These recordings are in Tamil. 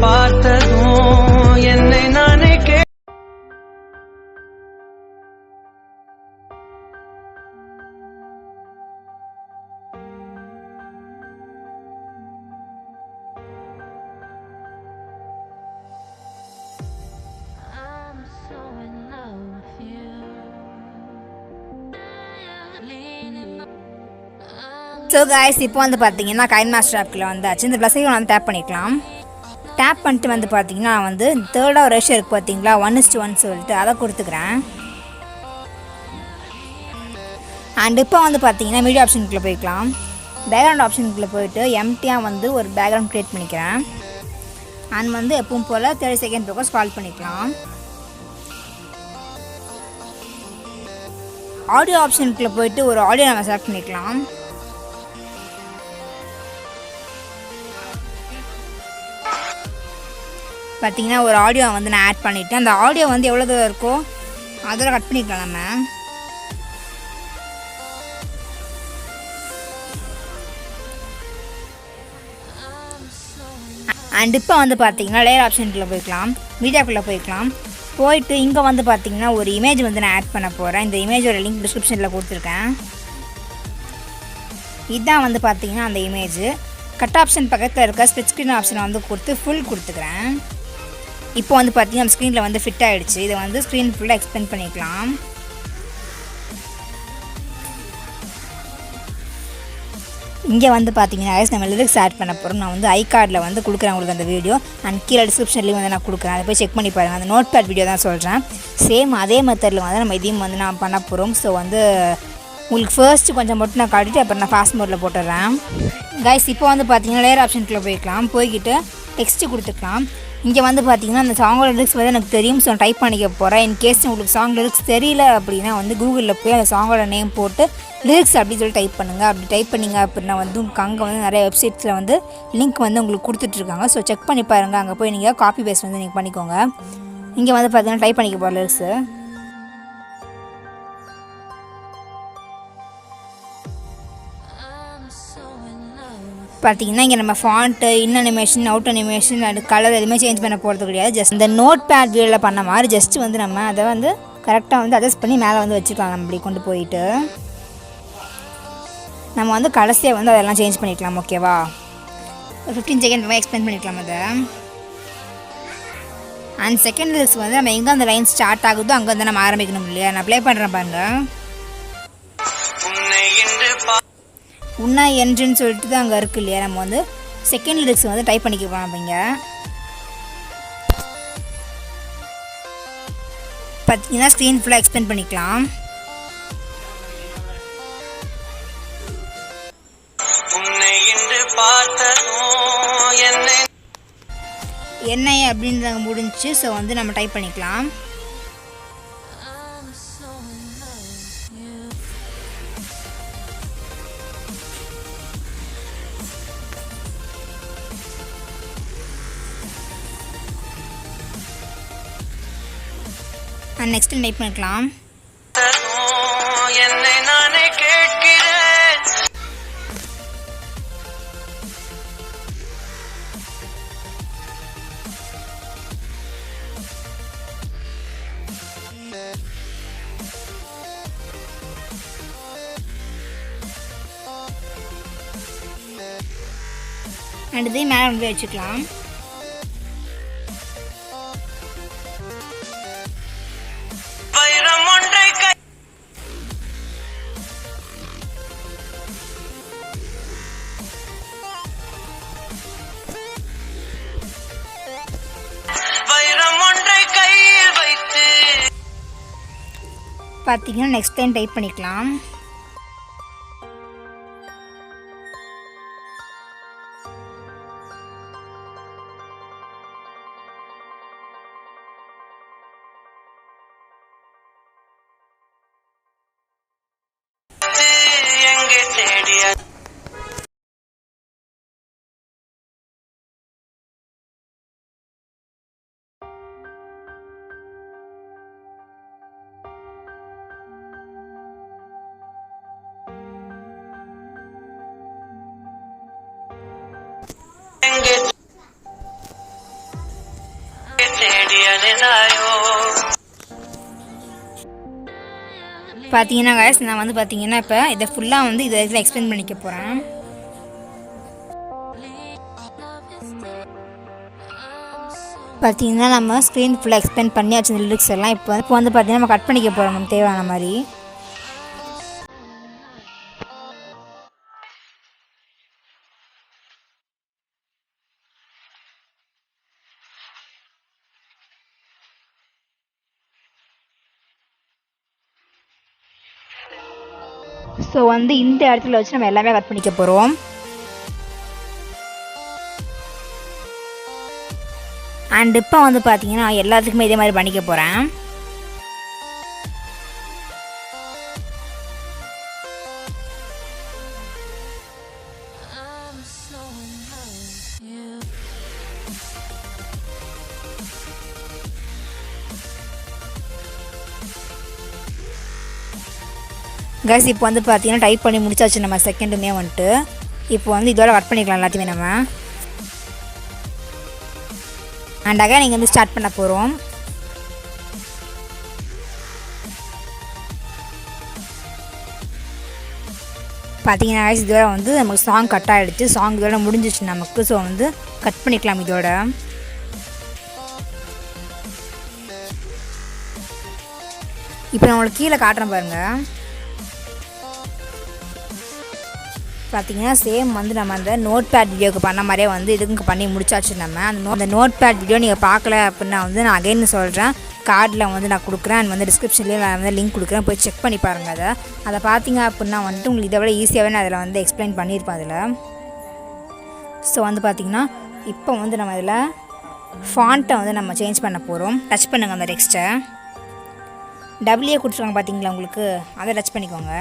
பார்த்ததும் என்னை நானே ஸோ கைஸ் இப்போ வந்து பார்த்தீங்கன்னா கைன்மாஸ்டர் ஆப்ல வந்தாச்சு. இந்த ப்ளஸ் வந்து டேப் பண்ணிக்கலாம். டேப் பண்ணிட்டு வந்து பார்த்தீங்கன்னா வந்து தேர்டாக ஒரு ரேஷியோ இருக்குது பார்த்தீங்களா, 1:1 சொல்லிட்டு அதை கொடுத்துக்கிறேன். அண்ட் இப்போ வந்து பார்த்தீங்கன்னா மீடியா ஆப்ஷனுக்குள்ளே போய்க்கலாம். பேக்ரவுண்ட் ஆப்ஷனுக்குள்ளே போயிட்டு எம்டியாக வந்து ஒரு பேக்ரவுண்ட் க்ரியேட் பண்ணிக்கிறேன். அண்ட் வந்து எப்பவும் போல் 30 செகண்ட் பக்கம் ஸ்க்ரால் பண்ணிக்கலாம். ஆடியோ ஆப்ஷனுக்குள்ளே போயிட்டு ஒரு ஆடியோ நம்ம செலக்ட் பண்ணிக்கலாம். பார்த்தீங்கன்னா ஒரு ஆடியோ வந்து நான் ஆட் பண்ணிவிட்டேன். அந்த ஆடியோ வந்து எவ்வளோ தூரம் இருக்கோ அதெல்லாம் கட் பண்ணிக்கலாம் நம்ம. அண்ட் இப்போ வந்து பார்த்தீங்கன்னா லேயர் ஆப்ஷனுக்குள்ளே போய்க்கலாம், மீடியாக்குள்ளே போய்க்கலாம். போயிட்டு இங்கே வந்து பார்த்தீங்கன்னா ஒரு இமேஜ் வந்து நான் ஆட் பண்ண போகிறேன். இந்த இமேஜோட லிங்க் டிஸ்கிரிப்ஷனில் கொடுத்துருக்கேன். இதுதான் வந்து பார்த்தீங்கன்னா அந்த இமேஜ். கட் ஆப்ஷன் பக்கத்தில் இருக்க ஸ்ப்ளிட் ஸ்க்ரீன் ஆப்ஷனை வந்து கொடுத்து ஃபுல் கொடுத்துக்கிறேன். இப்போ வந்து பார்த்தீங்கன்னா நம்ம ஸ்க்ரீனில் வந்து ஃபிட் ஆகிடுச்சு. இதை வந்து ஸ்க்ரீன் ஃபுல்லாக எக்ஸ்பெண்ட் பண்ணிக்கலாம். இங்கே வந்து பார்த்தீங்கன்னா நம்ம லிரிக்ஸ் ஆட் பண்ண போகிறோம். நான் வந்து ஐ கார்டில் வந்து கொடுக்குறேன் உங்களுக்கு அந்த வீடியோ. அண்ட் கீழே டிஸ்கிரிப்ஷன்லேயும் வந்து நான் கொடுக்குறேன், அதை போய் செக் பண்ணி பாருங்கள். அந்த நோட் பேட் வீடியோ தான் சொல்கிறேன். சேம் அதே மெத்தடில் வந்து நம்ம இதையும் வந்து நான் பண்ண போகிறோம். ஸோ வந்து உங்களுக்கு ஃபர்ஸ்ட்டு கொஞ்சம் மட்டும் நான் காட்டிட்டு அப்புறம் நான் ஃபாஸ்ட் மோடில் போட்டுடுறேன். கைஸ் இப்போ வந்து பார்த்தீங்கன்னா லேயர் ஆப்ஷனுக்குள்ளே போய்க்கலாம். போய்கிட்டு டெக்ஸ்ட்டு கொடுத்துக்கலாம். இங்கே வந்து பார்த்தீங்கன்னா அந்த சாங்கோட லிரிக்ஸ் வந்து எனக்கு தெரியும். ஸோ டைப் பண்ணிக்க போகிறேன். இன்கேஸ் உங்களுக்கு சாங் லிரிக்ஸ் தெரியல அப்படின்னா வந்து கூகுளில் போய் அந்த சாங்கோட நேம் போட்டு லிரிக்ஸ் அப்படின்னு சொல்லி டைப் பண்ணுங்கள். அப்படி டைப் பண்ணிங்க அப்படின்னா வந்து உங்களுக்கு அங்கே வந்து நிறைய வெப்சைட்ஸில் வந்து லிங்க் வந்து உங்களுக்கு கொடுத்துட்ருக்காங்க. ஸோ செக் பண்ணி பாருங்கள். அங்கே போய் நீங்கள் காப்பி பேஸ்ட் வந்து நீங்கள் பண்ணிக்கோங்க. இங்கே வந்து பார்த்தீங்கன்னா டைப் பண்ணிக்க போகிற லிரிக்ஸு பார்த்தீங்கன்னா இங்கே நம்ம ஃபாண்ட்டு, இன் அனிமேஷன், அவுட் அனிமேஷன், அது கலர் எதுவுமே சேஞ்ச் பண்ண போகிறது கிடையாது. ஜஸ்ட் இந்த நோட் பேட் வியூவில் பண்ண மாதிரி ஜஸ்ட் வந்து நம்ம அதை வந்து கரெக்டாக வந்து அட்ஜஸ்ட் பண்ணி மேலே வந்து வச்சுக்கலாம். நம்ம இப்படி கொண்டு போயிட்டு நம்ம வந்து கடைசியாக வந்து அதெல்லாம் சேஞ்ச் பண்ணிக்கலாம். ஓகேவா, ஒரு 15 செகண்ட் எக்ஸ்பிளைன் பண்ணிக்கலாம் அதை. அண்ட் செகண்ட் லிரிக்ஸ் வந்து நம்ம எங்கே அந்த லைன் ஸ்டார்ட் ஆகுதோ அங்கே வந்து நம்ம ஆரம்பிக்கணும் இல்லையா. நான் ப்ளே பண்ணுறேன் பாருங்கள். உன்னா என்றுன்னு சொல்லிட்டு தான் அங்கே இருக்குது இல்லையா. நம்ம வந்து செகண்ட் லிரிக்ஸ் வந்து டைப் பண்ணிக்கலாம். அப்படிங்க பார்த்தீங்கன்னா ஸ்க்ரீன் ஃபுல்லாக எக்ஸ்பிளைன் பண்ணிக்கலாம். என்ன அப்படின்றது முடிஞ்சு. ஸோ வந்து நம்ம டைப் பண்ணிக்கலாம். நெக்ஸ்ட் டைப் பண்ணிக்கலாம். என்னை நானே கேட்கிறேன். அண்ட் இதையும் மேலே வந்து வச்சுக்கலாம். பார்த்தீங்கன்னா நெக்ஸ்ட் டைம் டைப் பண்ணிக்கலாம். பார்த்தீங்கன்னா guys நான் வந்து பார்த்தீங்கன்னா இப்போ இதை ஃபுல்லாக வந்து இதை எக்ஸ்பிளைன் பண்ணிக்க போகிறேன். பார்த்தீங்கன்னா நம்ம ஸ்க்ரீன் ஃபுல்லாக எக்ஸ்பிளைன் பண்ணியாச்சு இந்த லிரிக்ஸ் எல்லாம். இப்போ வந்து பார்த்தீங்கன்னா நம்ம கட் பண்ணிக்க போகிறோம் நமக்கு தேவையான மாதிரி. ஸோ வந்து இந்த இடத்துல வச்சு நம்ம எல்லாமே கட் பண்ணிக்க போகிறோம். அண்ட் இப்போ வந்து பார்த்தீங்கன்னா எல்லாத்துக்குமே இதே மாதிரி பண்ணிக்க போகிறேன். கைஸ் இப்போ வந்து பார்த்தீங்கன்னா டைப் பண்ணி முடிச்சாச்சு நம்ம செகண்டுமே வந்துட்டு. இப்போ வந்து இதோட கட் பண்ணிக்கலாம் எல்லாத்தையுமே நம்ம. அண்ட் அகைன் நீங்கள் வந்து ஸ்டார்ட் பண்ண போகிறோம். பார்த்தீங்கன்னா கைஸ் இதோட வந்து நமக்கு சாங் கட் ஆகிடுச்சு. சாங் இதோட முடிஞ்சிச்சு நமக்கு. ஸோ வந்து கட் பண்ணிக்கலாம் இதோட. இப்போ நான் உங்களுக்கு கீழே காட்டுறேன் பாருங்கள். பார்த்தீங்கன்னா சேம் வந்து நம்ம அந்த நோட் பேட் வீடியோக்கு பண்ண மாதிரியே வந்து இதுக்கு பண்ணி முடிச்சாச்சு நம்ம. அந்த நோட் பேட் வீடியோ நீங்கள் பார்க்கல அப்படின்னா வந்து நான் அகைன் சொல்கிறேன், கார்டில் வந்து நான் கொடுக்குறேன். அண்ட் வந்து டிஸ்கிரிப்ஷன்லேயே நான் வந்து லிங்க் கொடுக்குறேன், போய் செக் பண்ணி பாருங்கள். அதை பார்த்தீங்க அப்படின்னா வந்துட்டு உங்களுக்கு இதை விட ஈஸியாகவே நான் அதில் வந்து எக்ஸ்பிளைன் பண்ணியிருப்பேன் அதில். ஸோ வந்து பார்த்திங்கன்னா இப்போ வந்து நம்ம இதில் ஃபாண்ட்டை வந்து நம்ம சேஞ்ச் பண்ண போகிறோம். டச் பண்ணுங்கள் அந்த டெக்ஸ்ட்டை. டபிள்யூ கொடுத்துருவாங்க பார்த்தீங்களா உங்களுக்கு, அதை டச் பண்ணிக்கோங்க.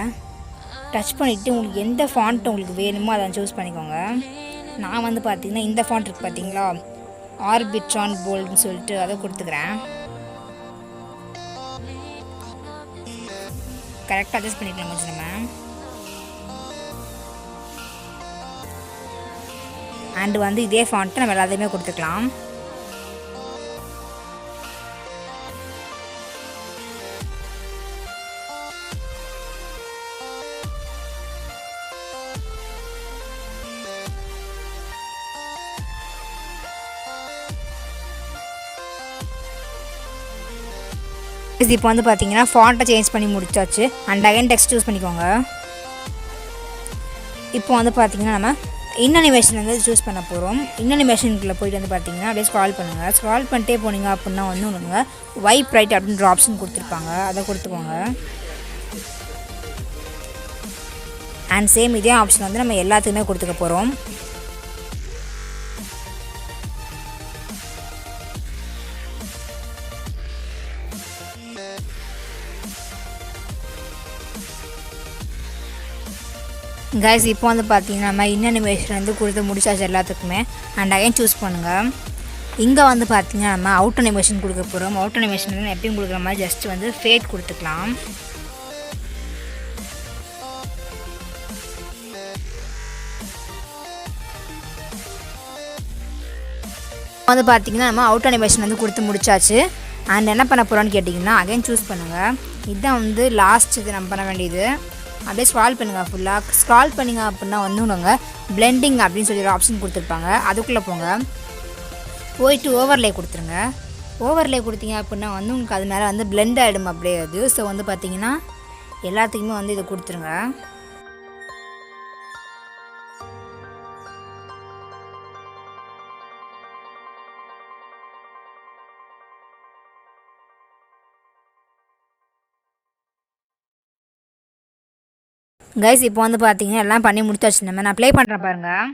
டச் பண்ணிவிட்டு உங்களுக்கு எந்த ஃபாண்ட் உங்களுக்கு வேணுமோ அதை சூஸ் பண்ணிக்கோங்க. நான் வந்து பார்த்திங்கன்னா இந்த ஃபாண்ட் இருக்குது பார்த்தீங்களா, ஆர்பிட்ரான் போல்டுன்னு சொல்லிட்டு அதை கொடுத்துக்கிறேன். கரெக்டாக அட்ஜஸ்ட் பண்ணிக்கலாம் கொஞ்சம் நம்ம. அண்டு வந்து இதே ஃபாண்ட்டை நம்ம எல்லாத்தையுமே கொடுத்துக்கலாம். இப்போ வந்து பார்த்தீங்கன்னா ஃபாண்ட்டை சேஞ்ச் பண்ணி முடிச்சாச்சு. அண்ட் அகைன் டெக்ஸ்ட் சூஸ் பண்ணிக்கோங்க. இப்போ வந்து பார்த்தீங்கன்னா நம்ம இன்னனிமேஷன் வந்து சூஸ் பண்ண போகிறோம். இன்னனிமேஷனுக்குள்ளே போய்ட்டு வந்து பார்த்தீங்கன்னா அப்படியே ஸ்க்ரால் பண்ணுங்கள். ஸ்க்ரால் பண்ணிட்டே போனீங்க அப்படின்னா வந்து உங்களுக்கு வைப் ரைட் அப்படின்ற ஆப்ஷன் கொடுத்துருப்பாங்க, அதை கொடுத்துக்கோங்க. அண்ட் சேம் இதே ஆப்ஷன் வந்து நம்ம எல்லாத்துக்குமே கொடுத்துக்க போகிறோம். கைஸ் இப்போ வந்து பார்த்தீங்கன்னா நம்ம இன்னனிமேஷன் வந்து கொடுத்து முடிச்சாச்சு எல்லாத்துக்குமே. அண்ட் அகைன் சூஸ் பண்ணுங்கள். இங்கே வந்து பார்த்தீங்கன்னா நம்ம அவுட் அனிமேஷன் கொடுக்க போகிறோம். அவுட் அனிமேஷன் வந்து எப்பயும் கொடுக்குற மாதிரி ஜஸ்ட் வந்து ஃபேட் கொடுத்துக்கலாம். வந்து பார்த்தீங்கன்னா நம்ம அவுட் அனிமேஷன் வந்து கொடுத்து முடிச்சாச்சு. அண்ட் என்ன பண்ண போகிறோன்னு கேட்டிங்கன்னா அகைன் சூஸ் பண்ணுங்கள். இதுதான் வந்து லாஸ்ட் இது நம்ம பண்ண வேண்டியது. அப்படியே ஸ்க்ரால் பண்ணுங்கள். ஃபுல்லாக ஸ்க்ரால் பண்ணிங்க அப்படின்னா ஒன்றுங்க பிளெண்டிங் அப்படின்னு சொல்லி ஒரு ஆப்ஷன் கொடுத்துருப்பாங்க, அதுக்குள்ளே போங்க. போயிட்டு ஓவர்லே கொடுத்துருங்க. ஓவர்லே கொடுத்தீங்க அப்படின்னா வந்து உங்களுக்கு அது மேலே வந்து பிளெண்ட் ஆகிடும் அப்படியே அது. ஸோ வந்து பார்த்தீங்கன்னா எல்லாத்துக்குமே வந்து இதை கொடுத்துருங்க. கைஸ் இப்போ வந்து பார்த்தீங்கன்னா எல்லாம் பண்ணி முடிச்சாச்சு நம்ம. நான் ப்ளே பண்ணுறேன் பாருங்கள்.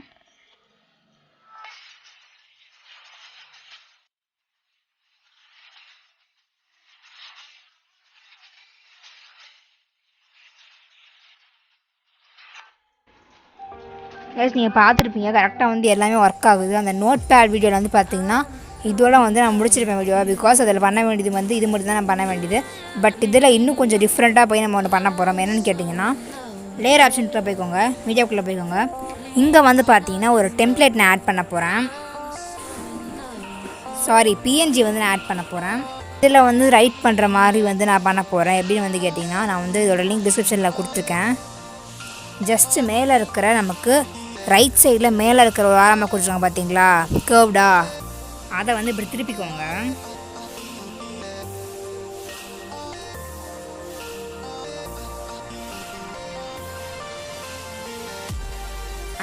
கைஸ் நீங்கள் பார்த்துருப்பீங்க கரெக்டாக வந்து எல்லாமே ஒர்க் ஆகுது. அந்த நோட் பேட் வீடியோவில் வந்து பார்த்தீங்கன்னா இதோட வந்து நான் முடிச்சிருப்பேன் வீடியோ. பிகாஸ் அதில் பண்ண வேண்டியது வந்து இது மட்டும் தான் நான் பண்ண வேண்டியது. பட் இதில் இன்னும் கொஞ்சம் டிஃப்ரெண்ட்டாக போய் நம்ம ஒன்று பண்ண போகிறோம். என்னென்னு கேட்டிங்கன்னா லேயர் ஆப்ஷனுக்குள்ளே போய்க்கோங்க, மீடியாவுக்குள்ளே போய்க்கோங்க. இங்கே வந்து பார்த்தீங்கன்னா ஒரு டெம்ப்ளேட் நான் ஆட் பண்ண போகிறேன். பிஎன்ஜி வந்து நான் ஆட் பண்ண போகிறேன். இதில் வந்து ரைட் பண்ணுற மாதிரி வந்து நான் பண்ண போகிறேன். எப்படின்னு வந்து கேட்டிங்கன்னா, நான் வந்து இதோட லிங்க் டிஸ்கிரிப்ஷனில் கொடுத்துருக்கேன். ஜஸ்ட்டு மேலே இருக்கிற நமக்கு ரைட் சைடில் மேலே இருக்கிற ஒரு ஆரமாக கொடுத்துருக்காங்க பார்த்தீங்களா, கேர்வ்டா, அதை வந்து இப்படி திருப்பிக்கோங்க.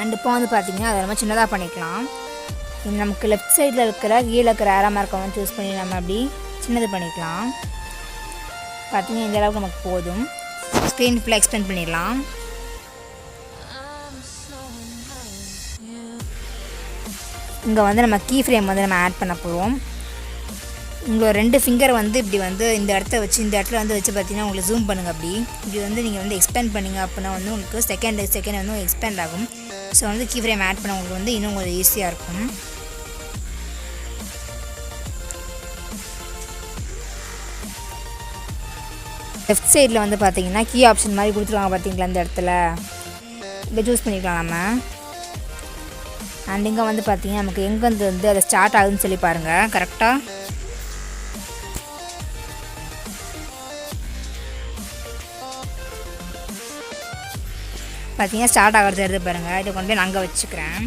அண்ட் இப்போ வந்து பார்த்திங்கன்னா அதை நம்ம சின்னதாக பண்ணிக்கலாம். நமக்கு லெஃப்ட் சைடில் இருக்கிற கீழே இருக்கிற ஆரோ மார்க்கை வந்து சூஸ் பண்ணி நம்ம அப்படி சின்னது பண்ணிக்கலாம். பார்த்திங்கன்னா இந்த அளவுக்கு நமக்கு போதும். ஸ்க்ரீன் ஃபுல்லாக எக்ஸ்டெண்ட் பண்ணிடலாம். இங்கே வந்து நம்ம கீ ஃப்ரேம் வந்து நம்ம ஆட் பண்ண போகிறோம். உங்களோட 2 ஃபிங்கர் வந்து இப்படி வந்து இந்த இடத்த வச்சு இந்த இடத்துல வந்து வச்சு பார்த்தீங்கன்னா உங்களுக்கு ஜூம் பண்ணுங்கள். இப்படி வந்து நீங்கள் வந்து எக்ஸ்பேண்ட் பண்ணிங்க அப்படின்னா வந்து உங்களுக்கு செகண்ட் வந்து எக்ஸ்பேண்ட் ஆகும். ஸோ வந்து கீ ஃப்ரேம் ஆட் பண்ண உங்களுக்கு வந்து இன்னும் கொஞ்சம் ஈஸியாக இருக்கும். லெஃப்ட் சைடில் வந்து பார்த்தீங்கன்னா கீ ஆப்ஷன் மாதிரி கொடுத்துருவாங்க பார்த்தீங்களா, இந்த இடத்துல இதை சூஸ் பண்ணிக்கலாம் நம்ம. அண்ட் இங்கே வந்து பார்த்தீங்கன்னா நமக்கு எங்கேருந்து வந்து அதை ஸ்டார்ட் ஆகுதுன்னு சொல்லி பாருங்கள். கரெக்டாக பார்த்தீங்கன்னா ஸ்டார்ட் ஆகிறது எடுத்து பாருங்கள். இதை கொண்டு போய் நான் அங்கே வச்சுக்கிறேன்.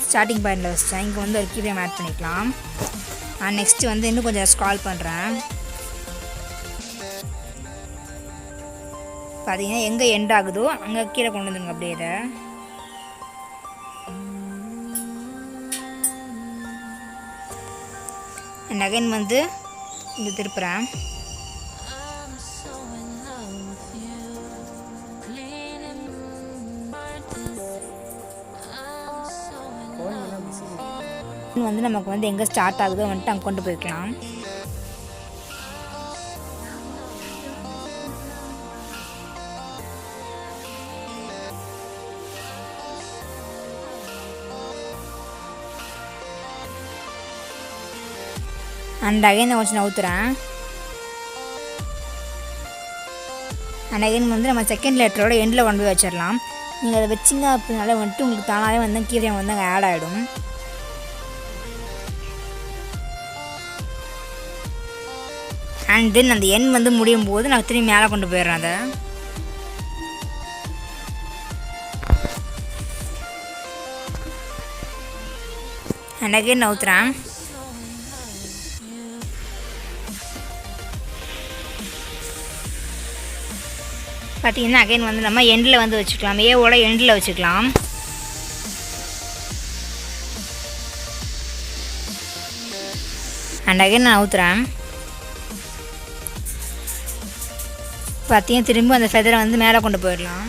ஸ்டார்டிங் பாயிண்டில் வச்சிட்டேன். இங்கே வந்து ஒரு கீ ஃப்ரேம் ஆட் பண்ணிக்கலாம். நான் நெக்ஸ்ட்டு வந்து இன்னும் கொஞ்சம் ஸ்க்ரால் பண்ணுறேன். பார்த்தீங்கன்னா எங்கே எண்ட் ஆகுதோ அங்கே கீழே கொண்டு வந்துடுங்க அப்படியே இதை. அண்ட் அகைன் வந்து இங்கே திருப்புறேன். வந்து நமக்கு வந்து எங்கே ஸ்டார்ட் ஆகுதோ வந்துட்டு அங்கே கொண்டு போய்க்கலாம். அண்ட் அகைன் கொஞ்சம் நவுத்துறேன். அண்ட் அகைன் வந்து நம்ம செகண்ட் லெட்டரோட எண்டில் கொண்டு போய் வச்சிடலாம். நீங்கள் அதை வச்சிங்க அப்படின்னால வந்துட்டு உங்களுக்கு தானாகவே வந்து கீ ஃப்ரேம் வந்து அங்கே ஆட் ஆகிடும். அண்ட் தென் அந்த எண் வந்து முடியும் போது நான் திரும்பி மேலே கொண்டு போயிடுறேன் அதை. அண்ட் அகைன் நவுத்துறேன். பார்த்தீங்கன்னா அகைன் வந்து நம்ம எண்டில் வந்து வச்சுக்கலாம். ஏவோட எண்டில் வச்சுக்கலாம். அண்ட் அகைன் நான் நவுத்துறேன். பார்த்தீங்கன்னா திரும்ப அந்த ஃபெதரை வந்து மேலே கொண்டு போயிடலாம்.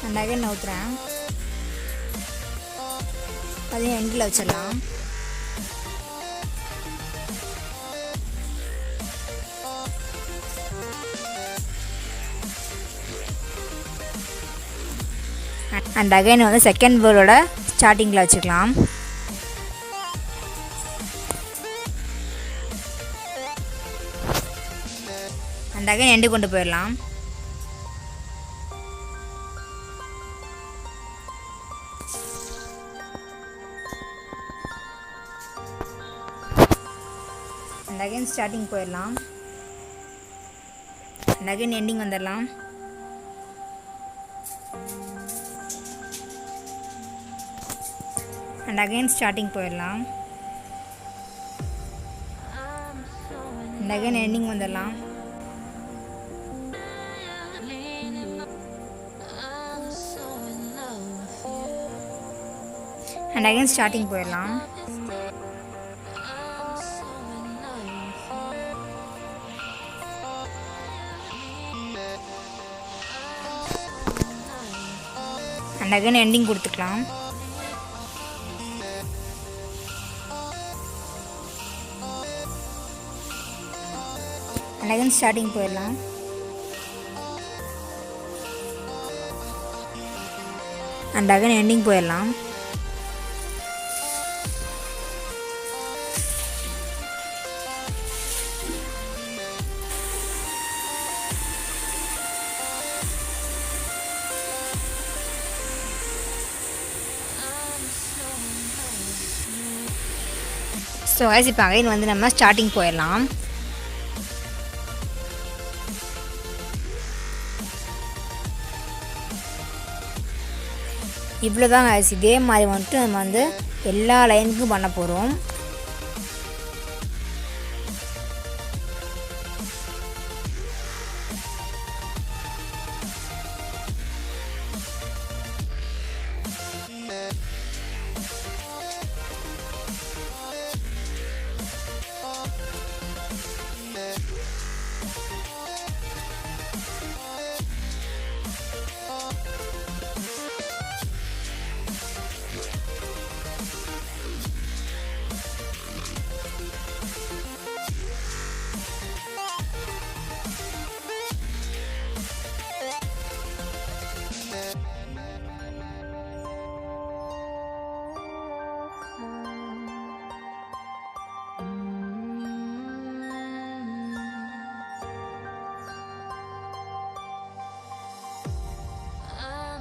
அண்ட் அகைன் நவுத்துறேன். அதையும் எண்டில் வச்சிடலாம். அண்ட் அகைன் வந்து செகண்ட் வேர்டோட ஸ்டார்டிங்கில் வச்சுக்கலாம். அண்ட் அகைன் எண்டு கொண்டு போயிடலாம். அண்ட் அகைன் ஸ்டார்டிங் போயிடலாம். அண்ட் அகைன் எண்டிங் வந்துடலாம். அண்ட் அகைன் ஸ்டார்டிங் போயிடலாம். அண்ட் அகைன் எண்டிங் வந்துடலாம். அண்ட் அகைன் ஸ்டார்டிங் போயிடலாம். அண்ட் அகைன் எண்டிங் கொடுத்துக்கலாம். அண்ட் அகைன் ஸ்டார்டிங் போயிடலாம். அண்ட் அகைன் எண்டிங் போயிடலாம். ஸோ கைஸ் இப்போ அகைன் வந்து நம்ம ஸ்டார்டிங் போயிடலாம். இவ்வளோதான் கைஸ். இதே மாதிரி வந்துட்டு நம்ம வந்து எல்லா லைனுக்கும் பண்ண போகிறோம்.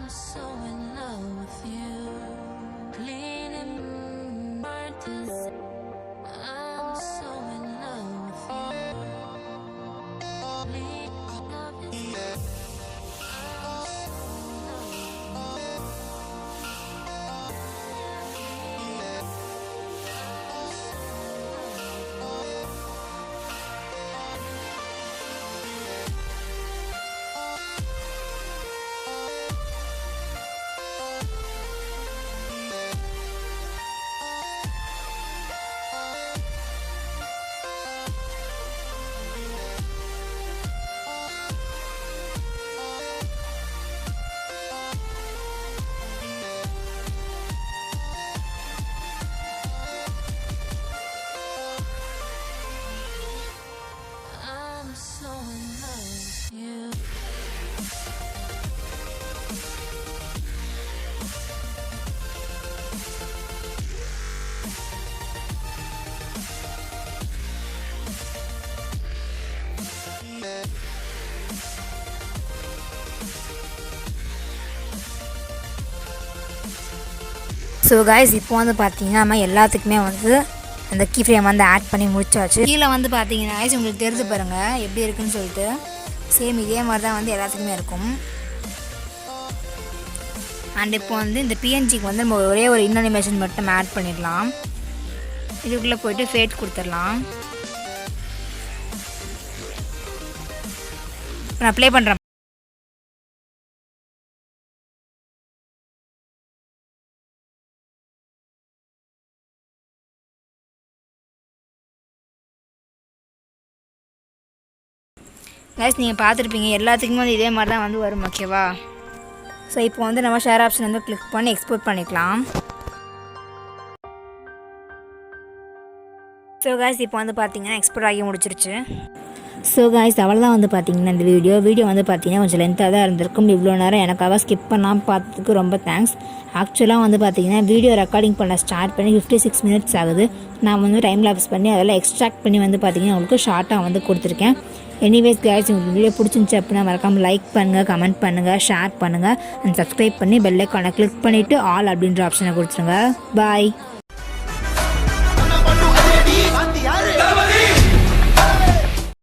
So in love with you, cleaning Martins. I'm so in love with you. Clean love is. I'm so in love with you. I'm so in love with you. So guys இப்போ வந்து பார்த்தீங்கன்னா நம்ம எல்லாத்துக்குமே வந்து அந்த கீ ஃப்ரேம் வந்து ஆட் பண்ணி முடிச்சாச்சு. கீழே வந்து பார்த்தீங்கன்னா கைஸ் உங்களுக்கு தெரிஞ்சு பாருங்கள் எப்படி இருக்குன்னு சொல்லிட்டு. சேம் இதே மாதிரி தான் வந்து எல்லாத்துக்குமே இருக்கும். அண்ட் இப்போ வந்து இந்த பிஎன்ஜிக்கு வந்து நம்ம ஒரே ஒரு அனிமேஷன் மட்டும் ஆட் பண்ணிடலாம். இதுக்குள்ளே போய்ட்டு ஃபேட் கொடுத்துடலாம். நான் ப்ளே பண்ணுறேன். கைஸ் நீங்கள் பார்த்துருப்பீங்க எல்லாத்துக்குமே வந்து இதே மாதிரி தான் வந்து வரும். ஓகேவா? ஸோ இப்போ வந்து நம்ம ஷேர் ஆப்ஷன் வந்து கிளிக் பண்ணி எக்ஸ்போர்ட் பண்ணிக்கலாம். ஸோ கைஸ் இப்போ வந்து பார்த்தீங்கன்னா எக்ஸ்போர்ட் ஆகி முடிச்சிருச்சு. ஸோ கைஸ் அவ்வளோதான் வந்து பார்த்தீங்கன்னா இந்த வீடியோ வந்து பார்த்தீங்கன்னா கொஞ்சம் லென்த்தாக தான் இருந்திருக்கும். இவ்வளோ நேரம் எனக்காக ஸ்கிப் பண்ணாமல் பார்த்ததுக்கு ரொம்ப தேங்க்ஸ். ஆக்சுவலாக வந்து பார்த்தீங்கன்னா வீடியோ ரெக்கார்டிங் பண்ண ஸ்டார்ட் பண்ணி 56 மினிட்ஸ் ஆகுது. நான் வந்து டைம் லாப்ஸ் பண்ணி அதெல்லாம் எக்ஸ்ட்ராக்ட் பண்ணி வந்து பார்த்தீங்கன்னா உங்களுக்கு ஷார்ட்டாக வந்து கொடுத்துருக்கேன். எனிவேஸ் கைஸ் உங்களுக்கு வீடியோ பிடிச்சிருந்துச்சு அப்படின்னா மறக்காமல் லைக் பண்ணுங்கள், கமெண்ட் பண்ணுங்கள், ஷேர் பண்ணுங்கள் அண்ட் சப்ஸ்கிரைப் பண்ணி பெல் ஐக்கானை கிளிக் பண்ணிவிட்டு ஆல் அப்படின்ற ஆப்ஷனை கொடுத்துருங்க. பாய்.